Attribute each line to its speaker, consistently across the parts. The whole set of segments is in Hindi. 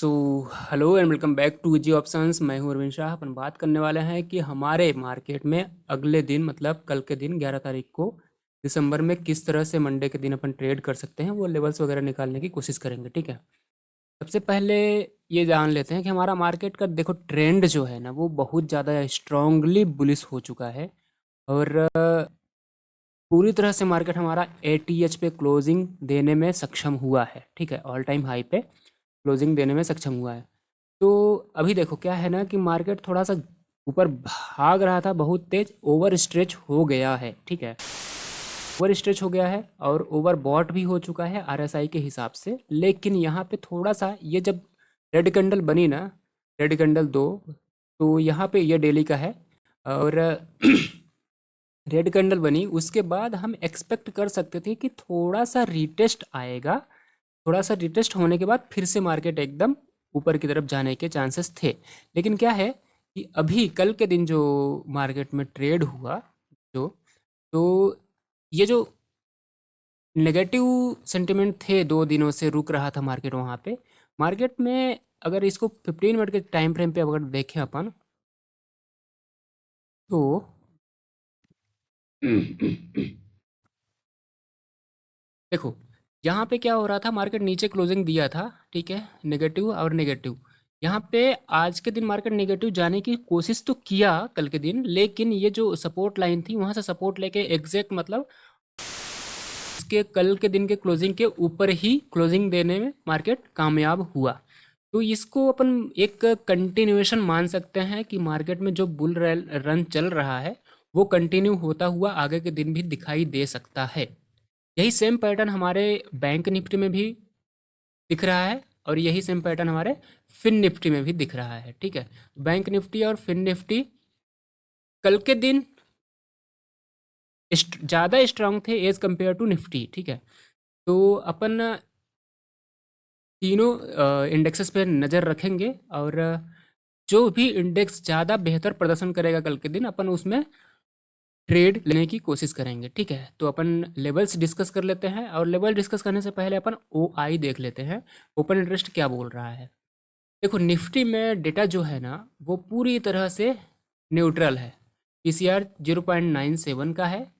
Speaker 1: So hello and welcome back to G options. मैं हूं अरविंद शाह। अपन बात करने वाले हैं कि हमारे मार्केट में अगले दिन मतलब कल के दिन 11 तारीख को दिसंबर में किस तरह से मंडे के दिन अपन ट्रेड कर सकते हैं, वो लेवल्स वगैरह निकालने की कोशिश करेंगे। ठीक है, सबसे पहले ये जान लेते हैं कि हमारा मार्केट का देखो ट्रेंड जो है ना वो बहुत ज़्यादा स्ट्रांगली बुलिश हो चुका है। और पूरी तरह से मार्केट हमारा एटीएच पे क्लोजिंग देने में सक्षम हुआ है। ठीक है, ऑल टाइम हाई पे क्लोजिंग देने में सक्षम हुआ है। तो अभी देखो क्या है ना कि मार्केट थोड़ा सा ऊपर भाग रहा था, बहुत तेज ओवर स्ट्रेच हो गया है। ठीक है, ओवर स्ट्रेच हो गया है और ओवर बॉट भी हो चुका है आरएसआई के हिसाब से। लेकिन यहाँ पे थोड़ा सा ये जब रेड कैंडल बनी ना, रेड कैंडल दो, तो यहाँ पे ये डेली का है और रेड कैंडल बनी उसके बाद हम एक्सपेक्ट कर सकते थे कि थोड़ा सा रिटेस्ट आएगा। थोड़ा सा रिटेस्ट होने के बाद फिर से मार्केट एकदम ऊपर की तरफ जाने के चांसेस थे। लेकिन क्या है कि अभी कल के दिन जो मार्केट में ट्रेड हुआ, जो तो ये जो नेगेटिव सेंटिमेंट थे, 2 दिनों से रुक रहा था मार्केट वहाँ पे। मार्केट में अगर इसको 15 मिनट के टाइम फ्रेम पे अगर देखें अपन तो देखो यहाँ पे क्या हो रहा था, मार्केट नीचे क्लोजिंग दिया था। ठीक है, नेगेटिव और नेगेटिव। यहाँ पे आज के दिन मार्केट नेगेटिव जाने की कोशिश तो किया कल के दिन, लेकिन ये जो सपोर्ट लाइन थी वहाँ से सपोर्ट लेके एग्जैक्ट मतलब इसके कल के दिन के क्लोजिंग के ऊपर ही क्लोजिंग देने में मार्केट कामयाब हुआ। तो इसको अपन एक कंटिन्यूएशन मान सकते हैं कि मार्केट में जो बुल रन चल रहा है वो कंटिन्यू होता हुआ आगे के दिन भी दिखाई दे सकता है। यही सेम पैटर्न हमारे बैंक निफ्टी में भी दिख रहा है और यही सेम पैटर्न हमारे फिन निफ्टी में भी दिख रहा है। ठीक है, बैंक निफ्टी और फिन निफ्टी कल के दिन ज़्यादा स्ट्रांग थे एज कंपेयर टू निफ्टी। ठीक है, तो अपन तीनों इंडेक्सेस पे नज़र रखेंगे और जो भी इंडेक्स ज़्यादा बेहतर प्रदर्शन करेगा कल के दिन अपन उसमें ट्रेड लेने की कोशिश करेंगे। ठीक है, तो अपन लेवल्स डिस्कस कर लेते हैं और लेवल डिस्कस करने से पहले अपन ओ आई देख लेते हैं, ओपन इंटरेस्ट क्या बोल रहा है। देखो निफ्टी में डेटा जो है ना वो पूरी तरह से न्यूट्रल है। पीसीआर 0.97 का है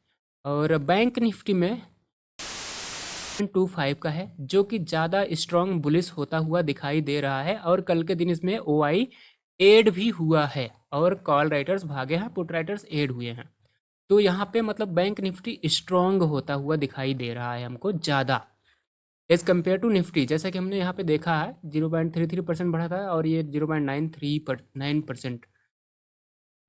Speaker 1: और बैंक निफ्टी में 25 का है, जो कि ज़्यादा स्ट्रॉन्ग बुलिश होता हुआ दिखाई दे रहा है। और कल के दिन इसमें ओ आई एड भी हुआ है और कॉल राइटर्स भागे हैं, पुट राइटर्स एड हुए हैं। तो यहाँ पे मतलब बैंक निफ्टी स्ट्रॉन्ग होता हुआ दिखाई दे रहा है हमको ज़्यादा एज कम्पेयर टू निफ्टी। जैसा कि हमने यहाँ पे देखा है 0.33% बढ़ा था और ये 0.9%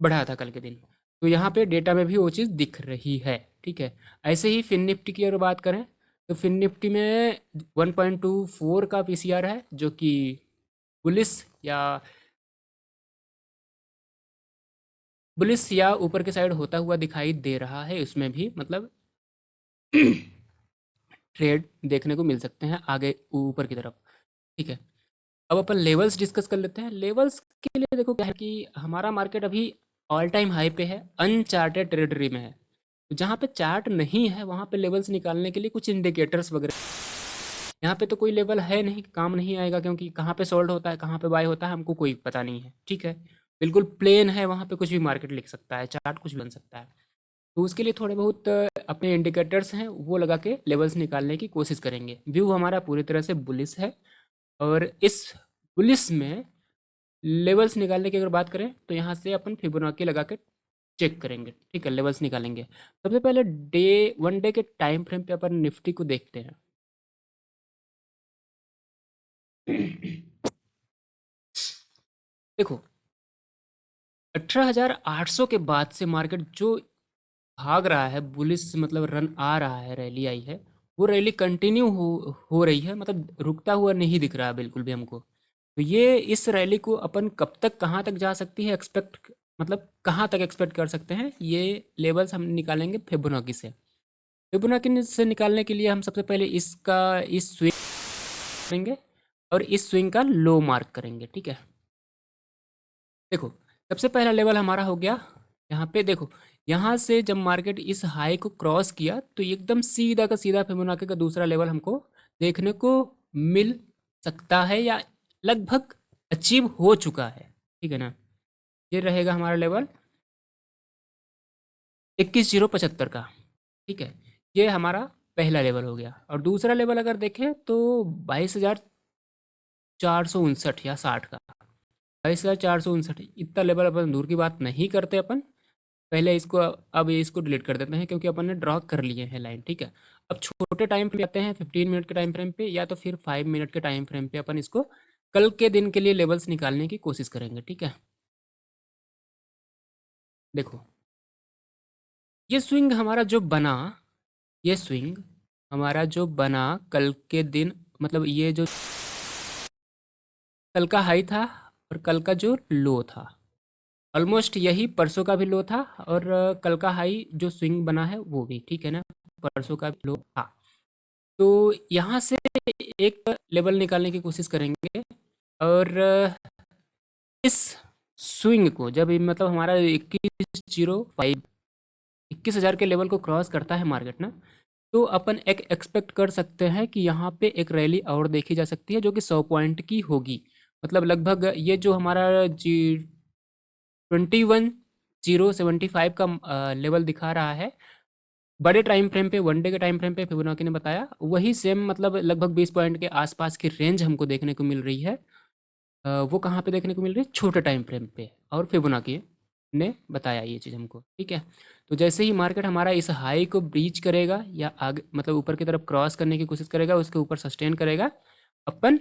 Speaker 1: बढ़ा था कल के दिन। तो यहाँ पे डेटा में भी वो चीज़ दिख रही है। ठीक है, ऐसे ही फिन निफ्टी की अगर बात करें तो फिन निफ्टी में 1.24 का पीसीआर है, जो कि बुलिस या ऊपर के साइड होता हुआ दिखाई दे रहा है। इसमें भी मतलब ट्रेड देखने को मिल सकते हैं आगे ऊपर की तरफ। ठीक है, अब अपन लेवल्स डिस्कस कर लेते हैं। लेवल्स के लिए देखो क्या है कि हमारा मार्केट अभी ऑल टाइम हाई पे है, अनचार्टेड टेरिटरी में है। तो जहाँ पे चार्ट नहीं है वहाँ पे लेवल्स निकालने के लिए कुछ इंडिकेटर्स वगैरह, यहाँ पे तो कोई लेवल है नहीं, काम नहीं आएगा, क्योंकि कहाँ पे सोल्ड होता है कहाँ पे बाय होता है हमको कोई पता नहीं है। ठीक है, बिल्कुल प्लेन है, वहाँ पे कुछ भी मार्केट लिख सकता है, चार्ट कुछ भी बन सकता है। तो उसके लिए थोड़े बहुत अपने इंडिकेटर्स हैं वो लगा के लेवल्स निकालने की कोशिश करेंगे। व्यू हमारा पूरी तरह से बुलिश है और इस बुलिश में लेवल्स निकालने की अगर बात करें तो यहाँ से अपन फिबोनाची लगा के चेक करेंगे। ठीक है, लेवल्स निकालेंगे। सबसे पहले वन डे के टाइम फ्रेम पे अपन निफ्टी को देखते हैं। देखो 18,800 के बाद से मार्केट जो भाग रहा है, बुलिस मतलब रन आ रहा है, रैली आई है, वो रैली कंटिन्यू हो रही है, मतलब रुकता हुआ नहीं दिख रहा है बिल्कुल भी हमको। तो ये इस रैली को अपन कब तक कहाँ तक जा सकती है एक्सपेक्ट, मतलब कहाँ तक एक्सपेक्ट कर सकते हैं, ये लेवल्स हम निकालेंगे फिबोनाची से। फिबोनाची से निकालने के लिए हम सबसे पहले इसका इस स्विंग करेंगे और इस स्विंग का लो मार्क करेंगे। ठीक है, देखो सबसे पहला लेवल हमारा हो गया यहाँ पे। देखो यहाँ से जब मार्केट इस हाई को क्रॉस किया तो एकदम सीधा का सीधा फिबोनाची का दूसरा लेवल हमको देखने को मिल सकता है या लगभग अचीव हो चुका है, ठीक है ना। ये रहेगा हमारा लेवल 21,075 का, ठीक है। ये हमारा पहला लेवल हो गया। और दूसरा लेवल अगर देखें तो 22,459 या 60 का, 22,459 इतना लेवल अपन दूर की बात नहीं करते अपन। पहले इसको, अब ये इसको डिलीट कर देते हैं क्योंकि अपन ने ड्रॉ कर लिए हैं लाइन, ठीक है। अब छोटे टाइम पे आते हैं, 15 मिनट के टाइम फ्रेम पे या तो फिर 5 मिनट के टाइम फ्रेम पे अपन इसको कल के दिन के लिए लेवल्स निकालने की कोशिश करेंगे, ठीक है। देखो, ये स्विंग हमारा जो बना, ये स्विंग हमारा जो बना कल के दिन, मतलब ये जो कल का हाई था और कल का जो लो था, ऑलमोस्ट यही परसों का भी लो था। और कल का हाई जो स्विंग बना है वो भी, ठीक है ना, परसों का भी लो था। तो यहाँ से एक लेवल निकालने की कोशिश करेंगे। और इस स्विंग को जब मतलब हमारा 21,005 21,000 के लेवल को क्रॉस करता है मार्केट ना, तो अपन एक एक्सपेक्ट कर सकते हैं कि यहाँ पे एक रैली और देखी जा सकती है जो कि 100 पॉइंट की होगी। मतलब लगभग ये जो हमारा जी 21,075 का लेवल दिखा रहा है बड़े टाइम फ्रेम पे, वन डे के टाइम फ्रेम पे फिबोनाची ने बताया, वही सेम मतलब लगभग 20 पॉइंट के आसपास की रेंज हमको देखने को मिल रही है। वो कहाँ पे देखने को मिल रही है? छोटे टाइम फ्रेम पे। और फिबोनाची ने बताया ये चीज़ हमको, ठीक है। तो जैसे ही मार्केट हमारा इस हाई को ब्रीच करेगा या आगे मतलब ऊपर की तरफ क्रॉस करने की कोशिश करेगा, उसके ऊपर सस्टेन करेगा, अपन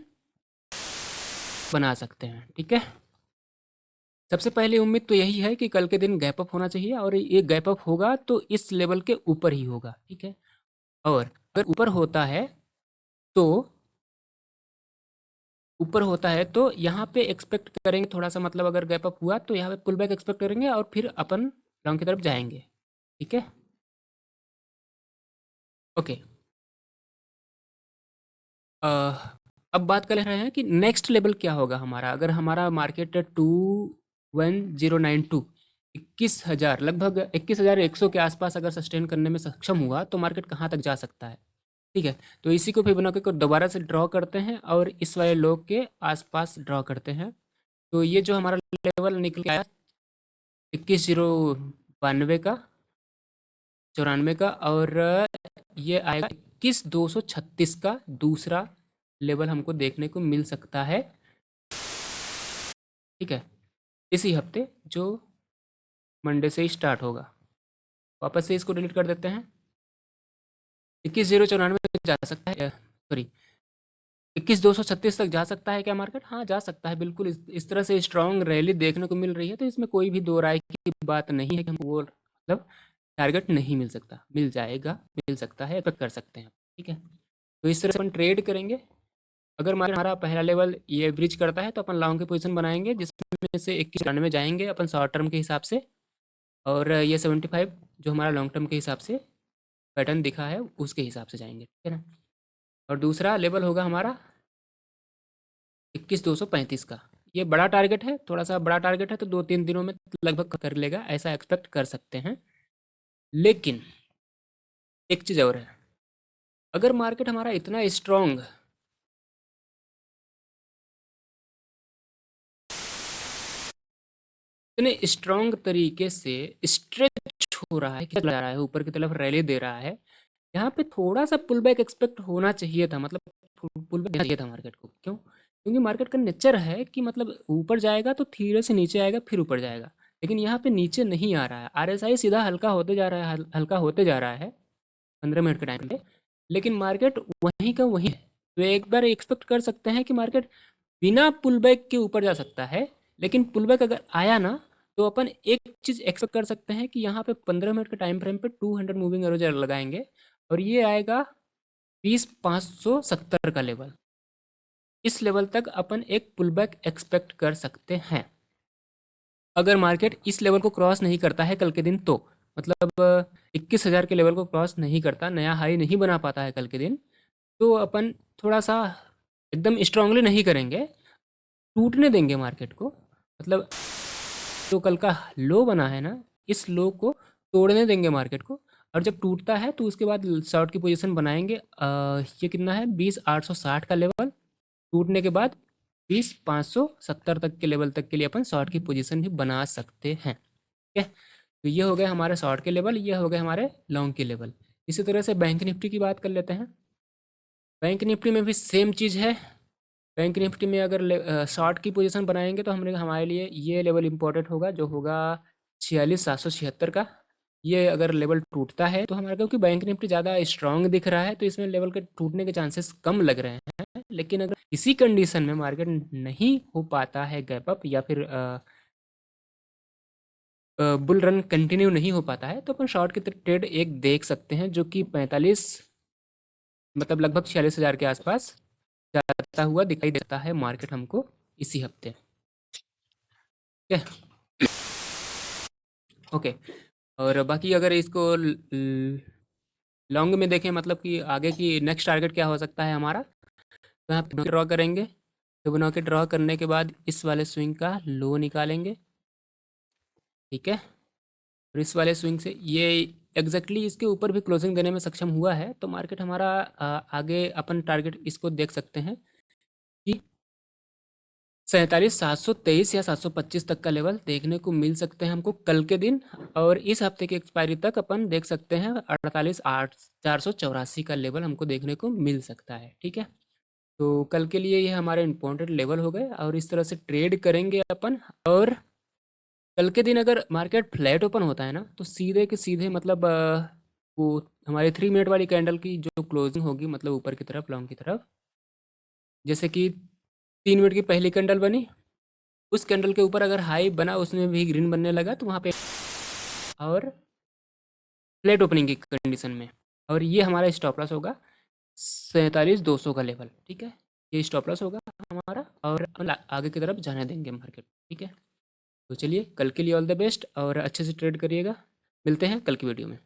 Speaker 1: बना सकते हैं, ठीक है। सबसे पहली उम्मीद तो यही है कि कल के दिन गैप अप होना चाहिए, और ये गैप अप होगा तो इस लेवल के ऊपर ही होगा, ठीक है। और अगर ऊपर होता है तो यहाँ पे एक्सपेक्ट करेंगे थोड़ा सा, मतलब अगर गैप अप हुआ तो यहाँ पे पुल बैक एक्सपेक्ट करेंगे और फिर अपन लॉन्ग की तरफ जाएंगे, ठीक है। ओके, अ, अब बात कर रहे हैं कि नेक्स्ट लेवल क्या होगा हमारा। अगर हमारा मार्केट 21,092 21,000 लगभग 21,100 के आसपास अगर सस्टेन करने में सक्षम हुआ तो मार्केट कहाँ तक जा सकता है, ठीक है। तो इसी को फिबोनाची को दोबारा से ड्रॉ करते हैं और इस वाले लो के आसपास ड्रॉ करते हैं। तो ये जो हमारा लेवल निकल के आया 21,092 का, 94 का, और ये आएगा 21,236 का दूसरा लेवल हमको देखने को मिल सकता है, ठीक है। इसी हफ्ते जो मंडे से ही स्टार्ट होगा। वापस से इसको डिलीट कर देते हैं। 21,094 तक जा सकता है, सॉरी 21,236 तक जा सकता है क्या मार्केट? हाँ, जा सकता है बिल्कुल। इस तरह से स्ट्रॉन्ग रैली देखने को मिल रही है तो इसमें कोई भी दो राय की बात नहीं है कि हमको वो मतलब टारगेट नहीं मिल सकता, मिल जाएगा, मिल सकता है, एक्सपेक्ट कर सकते हैं, ठीक है। तो इस तरह से अपन ट्रेड करेंगे। अगर मार्केट हमारा पहला लेवल ये ब्रीच करता है तो अपन लॉन्ग की पोजीशन बनाएंगे, जिसमें से 21 में जाएंगे अपन शॉर्ट टर्म के हिसाब से, और ये 75 जो हमारा लॉन्ग टर्म के हिसाब से पैटर्न दिखा है उसके हिसाब से जाएंगे, ठीक है ना। और दूसरा लेवल होगा हमारा 21,235 का। ये बड़ा टारगेट है, थोड़ा सा बड़ा टारगेट है, तो 2-3 दिनों में लगभग कर लेगा, ऐसा एक्सपेक्ट कर सकते हैं। लेकिन एक चीज़ और है, अगर मार्केट हमारा इतना स्ट्रॉन्ग इतने स्ट्रॉन्ग तरीके से स्ट्रेच हो रहा है, जा रहा है ऊपर की तरफ, रैली दे रहा है, यहाँ पे थोड़ा सा पुल बैक एक्सपेक्ट होना चाहिए था, मतलब पुल बैक चाहिए था मार्केट को। क्यों? क्योंकि मार्केट का नेचर है कि मतलब ऊपर जाएगा तो धीरे से नीचे आएगा फिर ऊपर जाएगा, लेकिन यहाँ पे नीचे नहीं आ रहा है। आरएसआई सीधा हल्का होते जा रहा है, हल्का होते जा रहा है 15 मिनट के टाइम पे, लेकिन मार्केट वहीं का वहीं है। तो एक बार एक्सपेक्ट कर सकते हैं कि मार्केट बिना पुल बैक के ऊपर जा सकता है। लेकिन पुल बैक अगर आया ना तो अपन एक चीज़ एक्सपेक्ट कर सकते हैं कि यहाँ पे 15 मिनट के टाइम फ्रेम पे 200 मूविंग एवरेज लगाएंगे, और ये आएगा 20,570 का लेवल। इस लेवल तक अपन एक पुल बैक एक्सपेक्ट कर सकते हैं। अगर मार्केट इस लेवल को क्रॉस नहीं करता है कल के दिन, तो मतलब 21,000 के लेवल को क्रॉस नहीं करता, नया हाई नहीं बना पाता है कल के दिन, तो अपन थोड़ा सा एकदम स्ट्रांगली नहीं करेंगे, टूटने देंगे मार्केट को। मतलब जो कल का लो बना है ना, इस लो को तोड़ने देंगे मार्केट को। और जब टूटता है तो उसके बाद शॉर्ट की पोजीशन बनाएंगे। ये कितना है? 20,860 का लेवल टूटने के बाद 570 तक के लेवल तक के लिए अपन शॉर्ट की पोजीशन भी बना सकते हैं। ठीक है, तो ये हो गए हमारे शॉर्ट के लेवल, ये हो गए हमारे लॉन्ग के लेवल। इसी तरह से बैंक निफ्टी की बात कर लेते हैं। बैंक निफ्टी में भी सेम चीज़ है। बैंक निफ्टी में अगर शॉर्ट की पोजीशन बनाएंगे तो हमारे लिए ये लेवल इंपॉर्टेंट होगा, जो होगा 46,776 का। ये अगर लेवल टूटता है तो हमारा, क्योंकि बैंक निफ्टी ज़्यादा स्ट्रांग दिख रहा है तो इसमें लेवल के टूटने के चांसेस कम लग रहे हैं। लेकिन अगर इसी कंडीशन में मार्केट नहीं हो पाता है गैप अप, या फिर बुल रन कंटिन्यू नहीं हो पाता है, तो अपन शॉर्ट की ट्रेड एक देख सकते हैं, जो कि 45, मतलब लगभग 46,000 के आसपास जाता हुआ दिखाई देता है मार्केट हमको इसी हफ्ते। ठीक है, ओके। और बाकी अगर इसको लॉन्ग में देखें, मतलब कि आगे की नेक्स्ट टारगेट क्या हो सकता है हमारा, तो यहाँ पे ड्रॉ करेंगे। फिबोनाची ड्रॉ करने के बाद इस वाले स्विंग का लो निकालेंगे। ठीक है, और इस वाले स्विंग से ये एग्जैक्टली इसके ऊपर भी क्लोजिंग देने में सक्षम हुआ है, तो मार्केट हमारा आगे अपन टारगेट इसको देख सकते हैं कि 47,723 या 725 तक का लेवल देखने को मिल सकते हैं हमको कल के दिन। और इस हफ्ते की एक्सपायरी तक अपन देख सकते हैं 48,484 का लेवल हमको देखने को मिल सकता है। ठीक है, तो कल के लिए ये हमारे इम्पोर्टेंट लेवल हो गए, और इस तरह से ट्रेड करेंगे अपन। और कल के दिन अगर मार्केट फ्लैट ओपन होता है ना, तो सीधे के सीधे मतलब वो हमारे 3 मिनट वाली कैंडल की जो क्लोजिंग होगी, मतलब ऊपर की तरफ लॉन्ग की तरफ, जैसे कि 3 मिनट की पहली कैंडल बनी, उस कैंडल के ऊपर अगर हाई बना, उसमें भी ग्रीन बनने लगा, तो वहाँ पे और फ्लैट ओपनिंग की कंडीशन में, और ये हमारा स्टॉप लॉस होगा 47,200 का लेवल। ठीक है, ये स्टॉप लॉस होगा हमारा, और अपन आगे की तरफ जाने देंगे मार्केट। ठीक है, तो चलिए कल के लिए ऑल द बेस्ट, और अच्छे से ट्रेड करिएगा। मिलते हैं कल की वीडियो में।